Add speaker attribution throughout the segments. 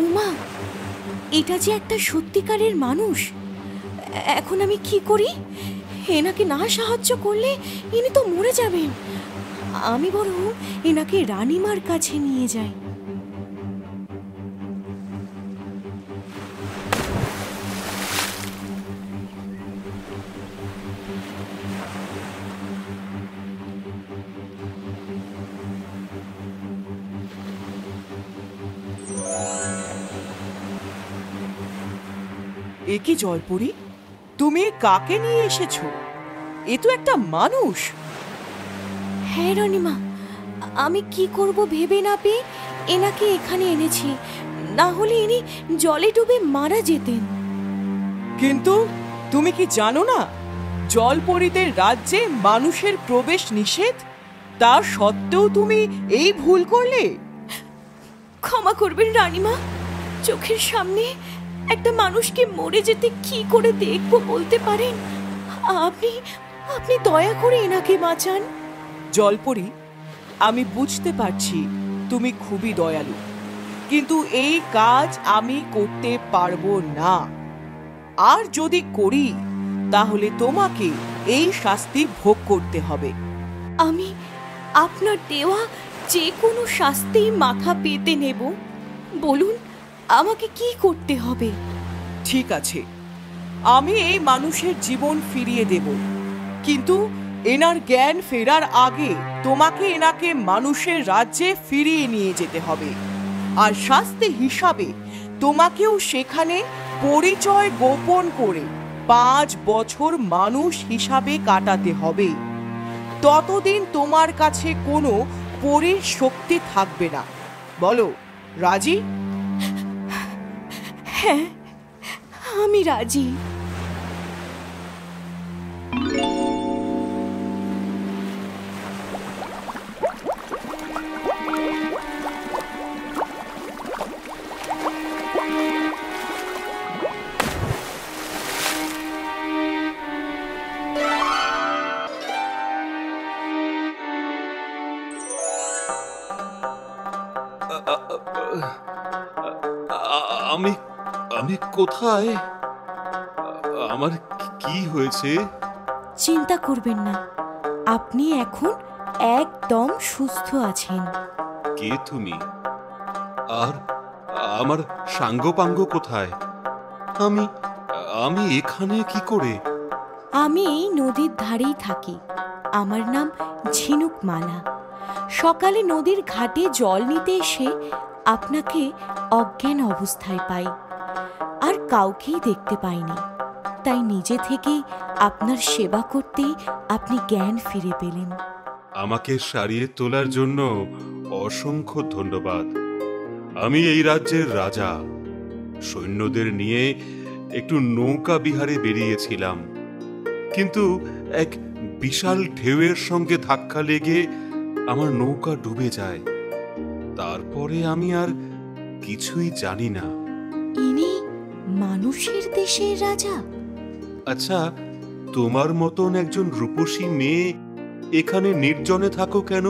Speaker 1: উমা, এটা যে একটা সত্যিকারের মানুষ। এখন আমি কি করি? এনাকে না সাহায্য করলে ইনি তো মরে যাবেন। আমি বরং এনাকে রানীমার কাছে নিয়ে যাই।
Speaker 2: এ কি জলপরি, তুমি কাকে নিয়ে এসেছো? এ তো একটা মানুষ।
Speaker 1: হ্যাঁ রানীমা, আমি কি করব ভেবে না পেয়ে এনাকে এখানে এনেছি, না হলে ইনি জলে ডুবে মারা যেতেন।
Speaker 2: কিন্তু তুমি কি জানো না, জলপরীদের রাজ্যে মানুষের প্রবেশ নিষেধ? তা সত্ত্বেও তুমি এই ভুল করলে।
Speaker 1: ক্ষমা করবেন রানীমা, চোখের সামনে একটা মানুষকে মরে যেতে কি করে দেখবো বলতে পারেন? আপনি আপনি দয়া করে এনাকে বাঁচান।
Speaker 2: জলপরি, আমি বুঝতে পারছি তুমি খুবই দয়ালু, কিন্তু এই কাজ আমি করতে পারবো না। আর যদি করি তাহলে তোমাকে এই শাস্তি ভোগ করতে হবে।
Speaker 1: আমি আপনার দেওয়া যে কোনো শাস্তি মাথা পেতে নেব। বলুন, আমাকে কি করতে হবে?
Speaker 2: ঠিক আছে, আমি এই মানুষের জীবন ফিরিয়ে দেব, কিন্তু এনার জ্ঞান ফেরার আগে তোমাকে এনাকে মানুষের রাজ্যে ফিরিয়ে নিয়ে যেতে হবে। আর শাস্তি হিসাবে তোমাকেও সেখানে পরিচয় গোপন করে 5 বছর মানুষ হিসাবে কাটাতে হবে। ততদিন তোমার কাছে কোনো পরীর শক্তি থাকবে না। বলো, রাজি?
Speaker 1: হ্যাঁ, আমি রাজি।
Speaker 3: আমি আমি কোথায়? আমার কি হয়েছে?
Speaker 1: চিন্তা করবেন না, আপনি এখন একদম সুস্থ আছেন।
Speaker 3: কে তুমি? আর আমার সাঙ্গপাঙ্গ কোথায়? আমি আমি এখানে কি করে?
Speaker 1: আমি এই নদীর ধারেই থাকি। আমার নাম ঝিনুকমালা। সকালে নদীর ঘাটে জল নিতে এসে আপনাকে অজ্ঞান অবস্থায় পাই, আর কাউকেই দেখতে পাইনি। তাই নিজে থেকেই আপনার সেবা করতেই আপনি জ্ঞান ফিরে পেলেন।
Speaker 3: আমাকে সারিয়ে তোলার জন্য অসংখ্য ধন্যবাদ। আমি এই রাজ্যের রাজা। সৈন্যদের নিয়ে একটু নৌকা বিহারে বেরিয়েছিলাম, কিন্তু এক বিশাল ঢেউয়ের সঙ্গে ধাক্কা লেগে আমার নৌকা ডুবে যায়। তারপরে আমি আর কিছুই জানি না।
Speaker 1: ইনি মানুষের দেশের রাজা?
Speaker 3: আচ্ছা, তোমার মতন একজন রূপসী মেয়ে এখানে নির্জনে থাকো কেন?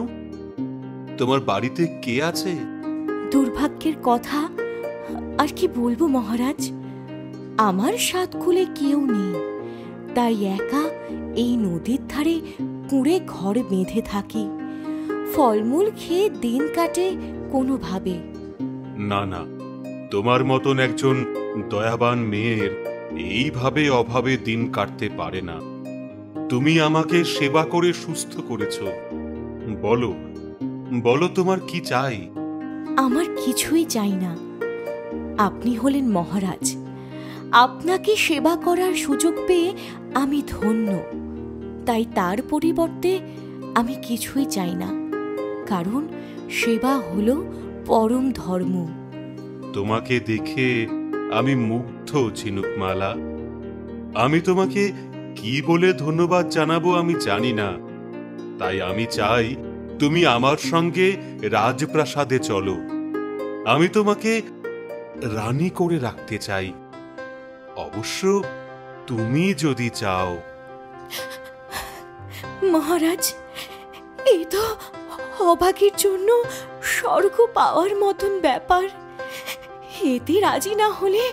Speaker 3: তোমার বাড়িতে কে আছে?
Speaker 1: দুর্ভাগ্যের কথা আর কি বলবো মহারাজ, আমার সাতকুলে কেউ নেই। তাই একা এই নদীর ধারে কুঁড়ে ঘর বেঁধে থাকি। ফলমূল খেয়ে দিন কাটে কোনোভাবে।
Speaker 3: না না, তোমার মতন একজন দয়াবান মেয়ের এইভাবে অভাবে দিন কাটতে পারে না। তুমি আমাকে সেবা করে সুস্থ করেছ। বলো বলো, তোমার কি চাই?
Speaker 1: আমার কিছুই চাই না। আপনি হলেন মহারাজ। আপনাকে সেবা করার সুযোগ পেয়ে আমি ধন্য। তাই তার পরিবর্তে আমি কিছুই চাই না, কারণ সেবা হলো পরম ধর্ম।
Speaker 3: তোমাকে দেখে আমি মুগ্ধ ঝিনুকমালা। আমি তোমাকে কি বলে ধন্যবাদ জানাবো আমি জানি না। তাই আমি চাই তুমি আমার সঙ্গে রাজপ্রাসাদে চলো। আমি তোমাকে রানী করে রাখতে চাই। অবশ্য তুমি যদি চাও।
Speaker 1: মহারাজ, এই তো অভাগীর জন্য স্বর্গ পাওয়ার মতন ব্যাপার। এতে রাজি না হলে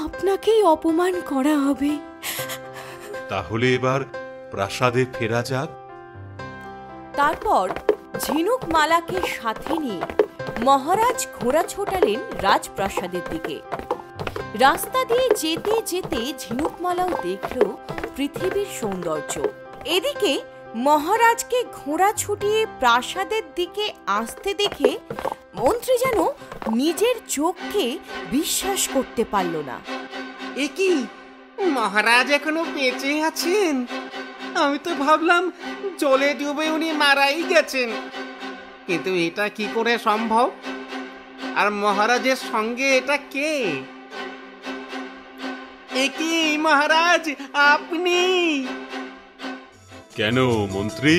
Speaker 1: আপনাকেই অপমান করা হবে।
Speaker 3: তাহলে এবার প্রাসাদে ফেরা যাক।
Speaker 1: তারপর ঝিনুকমালাকে সাথে নিয়ে মহারাজ ঘোড়া ছোটালেন রাজপ্রাসাদের দিকে। রাস্তা দিয়ে যেতে যেতে ঝিনুকমালাও দেখল পৃথিবীর সৌন্দর্য। এদিকে মহারাজকে ঘোড়া ছুটিয়ে প্রাসাদের দিকে আসতে দেখে মন্ত্রী যেন নিজের চোখকে বিশ্বাস করতে পারল না।
Speaker 4: এ কি, মহারাজ এখনো বেঁচে আছেন? আমি তো ভাবলাম জলে ডুবে উনি মারাই গেছেন। কিন্তু এটা কি করে সম্ভব? আর মহারাজের সঙ্গে এটা কে? এ কি মহারাজ, আপনি?
Speaker 3: কেন মন্ত্রী,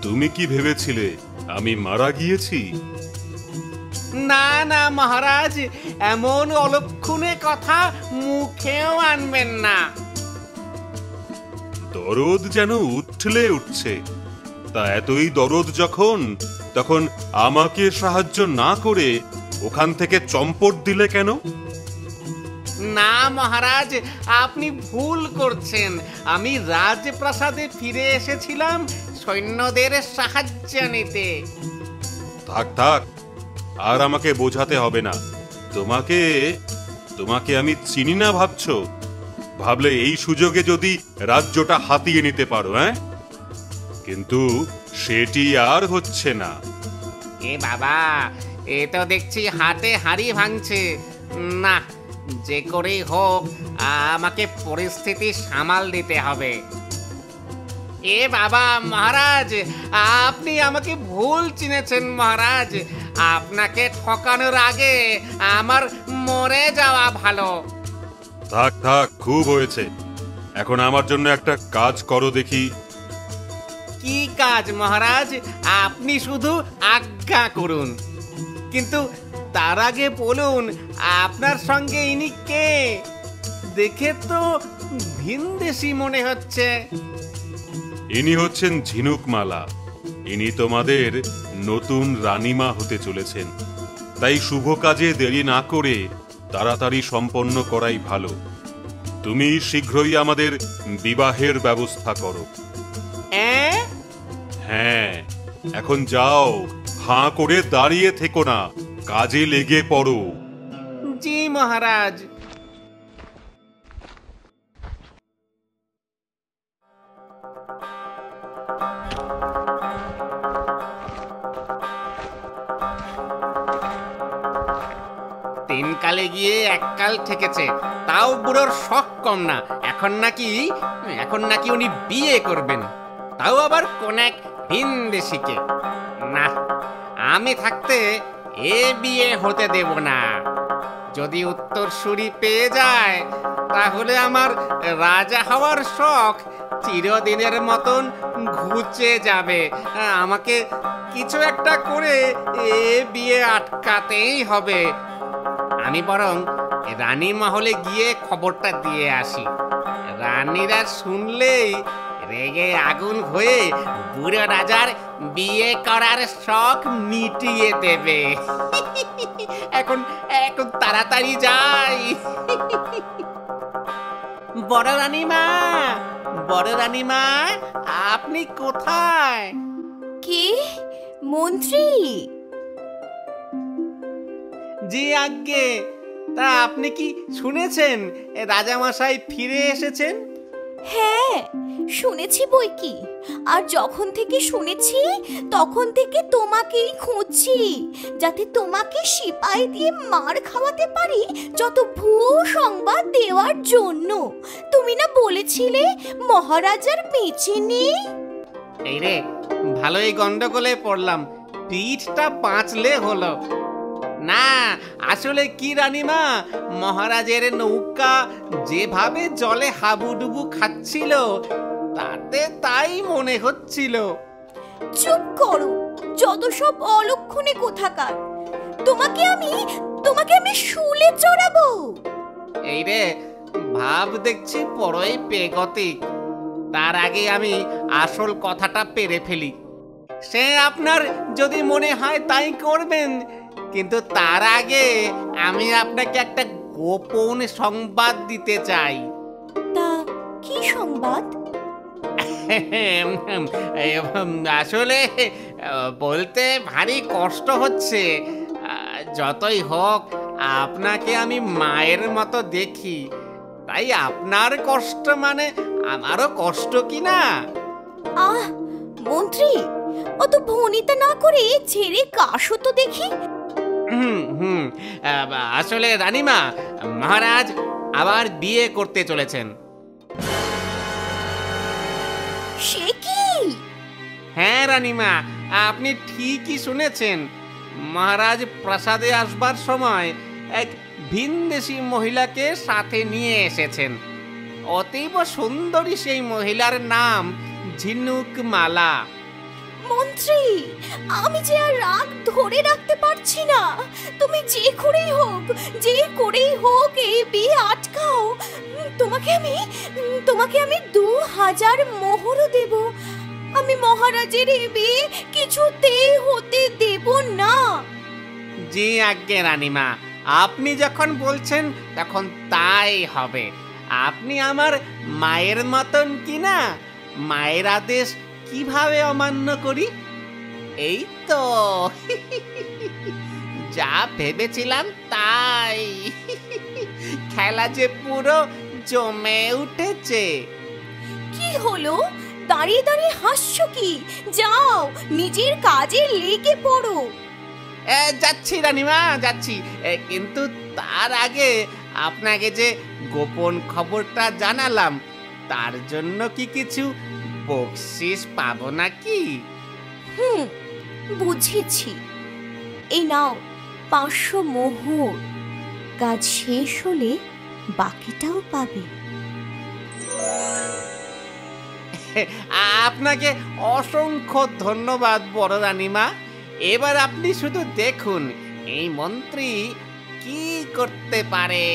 Speaker 3: তুমি কি ভেবেছিলে আমি মারা গিয়েছি?
Speaker 4: না না মহারাজ, এমন অলক্ষণে কথা মুখেও আনবেন না।
Speaker 3: দরদ যেন উঠলে উঠছে। তা এতই দরদ যখন, তখন আমাকে সাহায্য না করে ওখান থেকে চম্পট দিলে কেন?
Speaker 4: না মহারাজ, আপনি ভুল করছেন। আমি রাজপ্রাসাদে ফিরে এসেছিলাম সৈন্যদের সাহায্য নিতে।
Speaker 3: থাক থাক, আর আমাকে বোঝাতে হবে না। তোমাকে তোমাকে আমি চিনি না ভাবছো? ভাবলে এই সুযোগে যদি রাজ্যটা হাতিয়ে নিতে পারো, হ্যাঁ? কিন্তু সেটি আর হচ্ছে না।
Speaker 4: এ বাবা, এ তো দেখছি হাতে হাড়ি ভাঙছে। না, যে করেই হোক আমাকে পরিস্থিতি সামাল দিতে হবে। এ বাবা মহারাজ, আপনি আমাকে ভুল চিনেছেন মহারাজ। আপনাকে ঠকানোর আগে আমার মরে যাওয়া ভালো।
Speaker 3: থাক থাক, খুব হয়েছে। এখন আমার জন্য একটা কাজ করো দেখি।
Speaker 4: কি কাজ মহারাজ? আপনি শুধু আজ্ঞা করুন। কিন্তু তার আগে বলুন, আপনার সঙ্গে ইনি কে? দেখে তো ভিনদেশী মনে হচ্ছে।
Speaker 3: ইনি হচ্ছেন ঝিনুকমালা। ইনি তোমাদের নতুন রানীমা হতে চলেছেন। তাই শুভ কাজে দেরি না করে তাড়াতাড়ি সম্পন্ন করাই ভালো। তুমি শীঘ্রই আমাদের বিবাহের ব্যবস্থা করো। হ্যাঁ, এখন যাও, হাঁ করে দাঁড়িয়ে থেকো না, কাজে লেগে পড়ো।
Speaker 4: জি মহারাজ। তিন কালে গিয়ে এক কাল ঠেকেছে, তাও বুড়োর শখ কম না। এখন নাকি উনি বিয়ে করবেন, তাও আবার কোন এক ভিনদেশীকে। না, আমি থাকতে এ বিয়ে হতে দেব না। যদি উত্তরসূরি পেয়ে যায়, তাহলে আমার রাজা হওয়ার শখ চিরদিনের মতন ঘুচে যাবে। আমাকে কিছু একটা করে এ বিয়ে আটকাতেই হবে। আমি বরং রানী মহলে গিয়ে খবরটা দিয়ে আসি। রানীরা শুনলেই রেগে আগুন হয়ে বুড়ো রাজার বিয়ে করার শখ মিটিয়ে দেবে। এখন তাড়াতাড়ি যাই। বড় রানীমা, আপনি কোথায়?
Speaker 1: কি মন্ত্রী?
Speaker 4: জি আজ্ঞে। তা আপনি কি শুনেছেন রাজামশাই ফিরে এসেছেন?
Speaker 1: হ্যাঁ, শুনেছি বই কি। আর যখন থেকে শুনেছি তখন থেকে তোমাকেই খুঁজছি, যাতে তোমাকে সিপাই দিয়ে মার খাওয়াতে পারি যত ভুয়ো সংবাদ দেওয়ার জন্য। তুমি না বলেছিলে মহারাজার বেঁচে নেই?
Speaker 4: এই রে, ভালোই গন্ডগোলে পড়লাম। পিঠটা বাঁচলে হলো না। আসলে কি রানীমা, মহারাজের নৌকা যেভাবে জলে হাবুডুবু খাচ্ছিল, তাতে তাই মনে হচ্ছিল।
Speaker 1: চুপ করো, যত সব অলক্ষণে কোথাকার। তোমাকে আমি শুলে চড়াবো।
Speaker 4: এই রে, ভাব দেখছি বড়ই পেগতিক। তার আগে আমি আসল কথাটা পেরে ফেলি। সে আপনার যদি মনে হয় তাই করবেন, কিন্তু তার আগে আমি আপনাকে একটা গোপন সংবাদ দিতে চাই।
Speaker 1: তা কি সংবাদ?
Speaker 4: আসলে বলতে ভারী কষ্ট হচ্ছে। যতই হোক আপনাকে আমি মায়ের মতো দেখি, তাই আপনার কষ্ট মানে আমারও কষ্ট কি না?
Speaker 1: আহ মন্ত্রী, অত ভনিতা না করে ছেড়ে কাশো তো দেখি।
Speaker 4: হুম হুম আসলে রানীমা, মহারাজ আবার বিয়ে করতে চলেছেন।
Speaker 1: সে কি?
Speaker 4: হ্যাঁ রানীমা, আপনি ঠিকই শুনেছেন। মহারাজ প্রাসাদে আসবার সময় এক ভিনদেশী মহিলাকে সাথে নিয়ে এসেছেন। অতীব সুন্দরী সেই মহিলার নাম ঝিনুক মালা।
Speaker 1: মন্ত্রী, আমি যে আর রাগ ধরে রাখতে পারছি না। তুমি যে করেই হোক এই বিয়ে আটকাও। তোমাকে আমি 2000 মোহরও দেব। আমি মহারাজের এই বিয়ে কিছুতেই হতে দেব না।
Speaker 4: জি আজ্ঞে রানীমা, আপনি যখন বলছেন তখন তাই হবে। আপনি আমার মায়ের মতন কিনা, মায়ের আদেশ কিভাবে অমান্য করি? এই তো যা ভেবেছিলাম তাই। খেলা যে পুরো জমে উঠেছে।
Speaker 1: কি হলো? দাঁড়িয়ে দাঁড়িয়ে হাসছো কি? যাও নিজের কাজে লেগে পড়ো।
Speaker 4: যাচ্ছি রানীমা, যাচ্ছি। কিন্তু তার আগে আপনাকে যে গোপন খবরটা জানালাম, তার জন্য কি কিছু বকশিস পাবো নাকি?
Speaker 1: বুঝেছি। এই নাও 500 মোহর। কাজ শেষ হলে বাকিটাও পাবে।
Speaker 4: আপনাকে অসংখ্য ধন্যবাদ বড় রানীমা। এবার আপনি শুধু দেখুন এই মন্ত্রী কি করতে পারে।